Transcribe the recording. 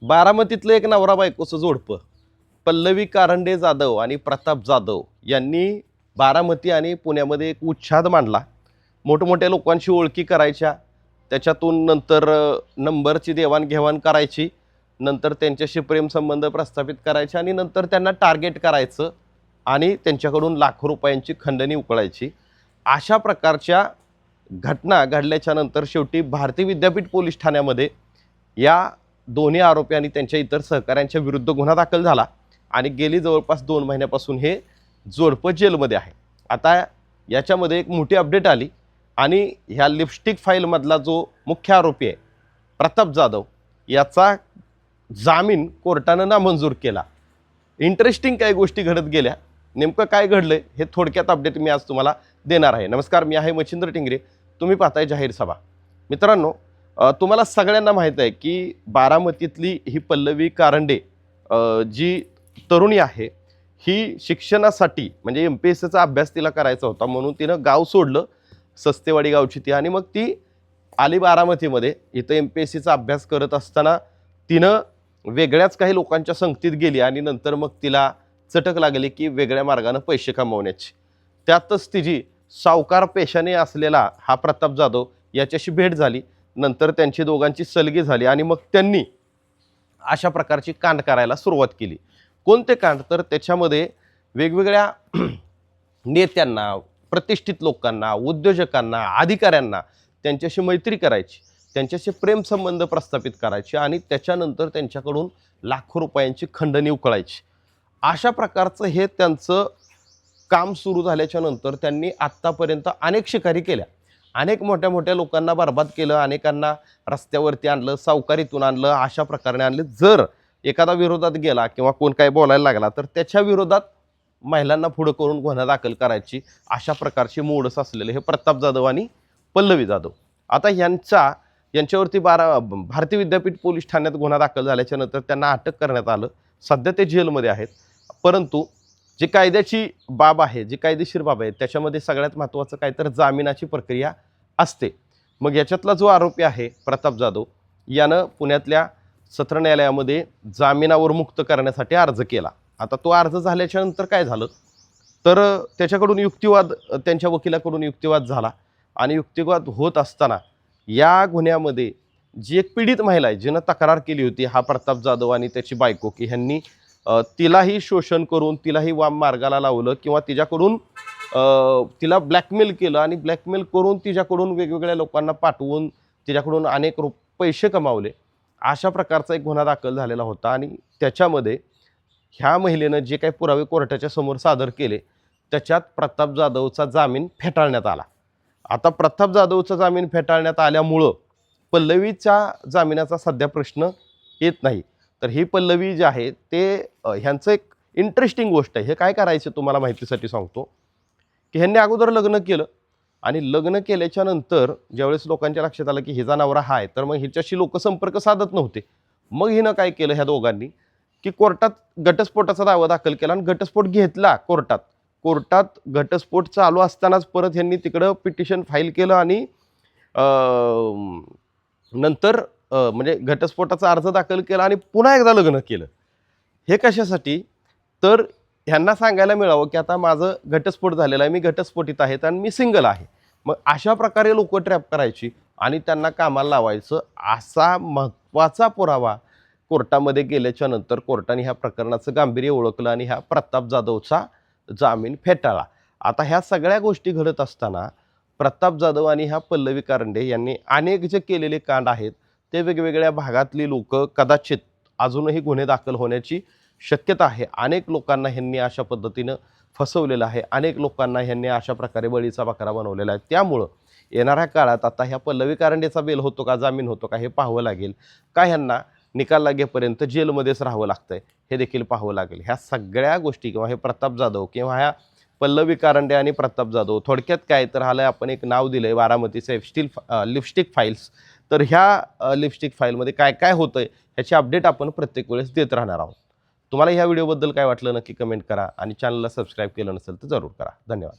बारामतीतलं एक नवरा बायकोचं जोडपं पल्लवी कारंडे जाधव आणि प्रताप जाधव यांनी बारामती आणि पुण्यामध्ये एक उच्छाद मांडला. मोठमोठ्या लोकांशी ओळखी करायच्या, त्याच्यातून नंतर नंबरची देवाणघेवाण करायची, नंतर त्यांच्याशी प्रेमसंबंध प्रस्थापित करायचे आणि नंतर त्यांना टार्गेट करायचं आणि त्यांच्याकडून लाखो रुपयांची खंडणी उकळायची. अशा प्रकारच्या घटना घडल्याच्या नंतर शेवटी भारती विद्यापीठ पोलीस ठाण्यामध्ये या दोन्ही आरोपी आणि त्यांच्या इतर सहकाऱ्यांच्या विरुद्ध गुन्हा दाखल झाला आणि गेली जवळपास 2 महिन्यापासून हे जोडपं जेलमध्ये आहे. आता याच्यामध्ये एक मोठी अपडेट आली आणि ह्या लिपस्टिक फाईलमधला जो मुख्य आरोपी आहे प्रताप जाधव याचा जामीन कोर्टानं नामंजूर केला. इंटरेस्टिंग काही गोष्टी घडत गेल्या. नेमकं काय घडलंय हे थोडक्यात अपडेट मी आज तुम्हाला देणार आहे. नमस्कार, मी आहे मच्छिंद्र टिंगरे, तुम्ही पाहताय जाहीर सभा. मित्रांनो, तुम्हाला सगळ्यांना माहीत आहे की बारामतीतली ही पल्लवी कारंडे जी तरुणी आहे ही शिक्षणासाठी म्हणजे MPSCचा अभ्यास तिला करायचा होता म्हणून तिनं गाव सोडलं, सस्तेवाडी गावची ती, आणि मग ती आली बारामतीमध्ये. इथं MPSCचा अभ्यास करत असताना तिनं वेगळ्याच काही लोकांच्या संगतीत गेली आणि नंतर मग तिला चटक लागली की वेगळ्या मार्गानं पैसे कमवण्याची. त्यातच तिची सावकार पेशाने असलेला हा प्रताप जाधव याच्याशी भेट झाली. नंतर त्यांची दोघांची सलगी झाली आणि मग त्यांनी अशा प्रकारची कांड करायला सुरुवात केली. कोणते कांड? तर त्याच्यामध्ये वेगवेगळ्या नेत्यांना, प्रतिष्ठित लोकांना, उद्योजकांना, अधिकाऱ्यांना त्यांच्याशी मैत्री करायची, त्यांच्याशी प्रेमसंबंध प्रस्थापित करायचे आणि त्याच्यानंतर त्यांच्याकडून लाखो रुपयांची खंडणी उकळायची. अशा प्रकारचं हे त्यांचं काम सुरू झाल्याच्या नंतर त्यांनी आत्तापर्यंत अनेक शिकारी केल्या, अनेक मोठ्या मोठ्या लोकांना बरबाद केलं, अनेकांना रस्त्यावरती आणलं, सावकारीतून आणलं, अशा प्रकारे आणले. जर एखादा विरोधात गेला किंवा कोण काय बोलायला लागला तर त्याच्या विरोधात महिलांना पुढं करून गुन्हा दाखल करायची, अशा प्रकारचे मोडस असलेले हे प्रताप जाधव आणि पल्लवी जाधव. आता यांच्यावरती भारती विद्यापीठ पोलीस ठाण्यात गुन्हा दाखल झाल्याच्या नंतर त्यांना अटक करण्यात आलं. सध्या ते जेलमध्ये आहेत. परंतु जी कायद्याची बाब आहे, जी कायदेशीर बाब आहे, त्याच्यामध्ये सगळ्यात महत्त्वाचं काय तर जामिनाची प्रक्रिया असते. मग याच्यातला जो आरोपी आहे प्रताप जाधव यानं पुण्यातल्या सत्र न्यायालयामध्ये जामिनावर मुक्त करण्यासाठी अर्ज केला. आता तो अर्ज झाल्याच्या नंतर काय झालं तर त्याच्याकडून युक्तिवाद, त्यांच्या वकिलाकडून युक्तिवाद झाला आणि युक्तिवाद होत असताना या गुन्ह्यामध्ये जी एक पीडित महिला आहे जिनं तक्रार केली होती, हा प्रताप जाधव आणि त्याची बायको, की ह्यांनी तिलाही शोषण करून तिलाही वाम मार्गाला लावलं किंवा तिच्याकडून तिला ब्लॅकमेल केलं आणि ब्लॅकमेल करून तिच्याकडून वेगवेगळ्या लोकांना पाठवून तिच्याकडून अनेक पैसे कमावले. अशा प्रकारचा एक गुन्हा दाखल झालेला होता आणि त्याच्यामध्ये ह्या महिलेनं जे काही पुरावे कोर्टाच्या समोर सादर केले त्याच्यात प्रताप जाधवचा जामीन फेटाळण्यात आला. आता प्रताप जाधवचा जामीन फेटाळण्यात आल्यामुळं पल्लवीच्या जामिनाचा सध्या प्रश्न येत नाही. तर ही पल्लवी जी आहे ते ह्यांचं एक इंटरेस्टिंग गोष्ट आहे. हे काय करायचं तुम्हाला माहितीसाठी सांगतो की ह्यांनी अगोदर लग्न केलं आणि लग्न केल्याच्या नंतर ज्यावेळेस लोकांच्या लक्षात आलं की हिचा नवरा हा आहे तर मग हिच्याशी लोक संपर्क साधत नव्हते. मग हिनं काय केलं ह्या दोघांनी की कोर्टात घटस्फोटाचा दावा दाखल केला आणि घटस्फोट घेतला कोर्टात. कोर्टात घटस्फोट चालू असतानाच परत ह्यांनी तिकडं पिटिशन फाईल केलं आणि नंतर म्हणजे घटस्फोटाचा अर्ज दाखल केला आणि पुन्हा एकदा लग्न केलं. हे कशासाठी? तर ह्यांना सांगायला मिळावं की आता माझं घटस्फोट झालेला आहे, मी घटस्फोटित आहेत आणि मी सिंगल आहे. मग अशा प्रकारे लोक ट्रॅप करायची आणि त्यांना कामाला लावायचं. असा महत्त्वाचा पुरावा कोर्टामध्ये गेल्याच्या नंतर कोर्टाने ह्या प्रकरणाचं गांभीर्य ओळखलं आणि ह्या प्रताप जाधवचा जामीन फेटाळला. आता ह्या सगळ्या गोष्टी घडत असताना प्रताप जाधव आणि ह्या पल्लवी कारंडे यांनी अनेक जे केलेले कांड आहेत ते वेगवेगळ्या भागातली लोक कदाचित अजूनही गुन्हे दाखल होण्याची शक्यता आहे. अनेक लोकांना ह्यांनी अशा पद्धतीनं फसवलेलं आहे, अनेक लोकांना ह्यांनी अशा प्रकारे बळीचा बकरा बनवलेला आहे. त्यामुळं येणाऱ्या काळात आता ह्या पल्लवी कारंडेचा बेल होतो का, जामीन होतो का, हे पाहावं लागेल का ह्यांना निकाल लागेपर्यंत जेलमध्येच राहावं लागतंय हे देखील पाहावं लागेल. ह्या सगळ्या गोष्टी किंवा हे प्रताप जाधव किंवा ह्या पल्लवी कारंडे आणि प्रताप जाधव, थोडक्यात काय तर ह्याला आपण एक नाव दिलं आहे बारामतीचं लिपस्टिक फाईल्स. तर ह्या लिपस्टिक फाईलमध्ये काय काय होतं आहे ह्याची अपडेट आपण प्रत्येक वेळेस देत राहणार आहोत. तुम्हाला ह्या व्हिडिओबद्दल काय वाटलं नक्की कमेंट करा आणि चॅनलला सबस्क्राईब केलं नसेल तर जरूर करा. धन्यवाद.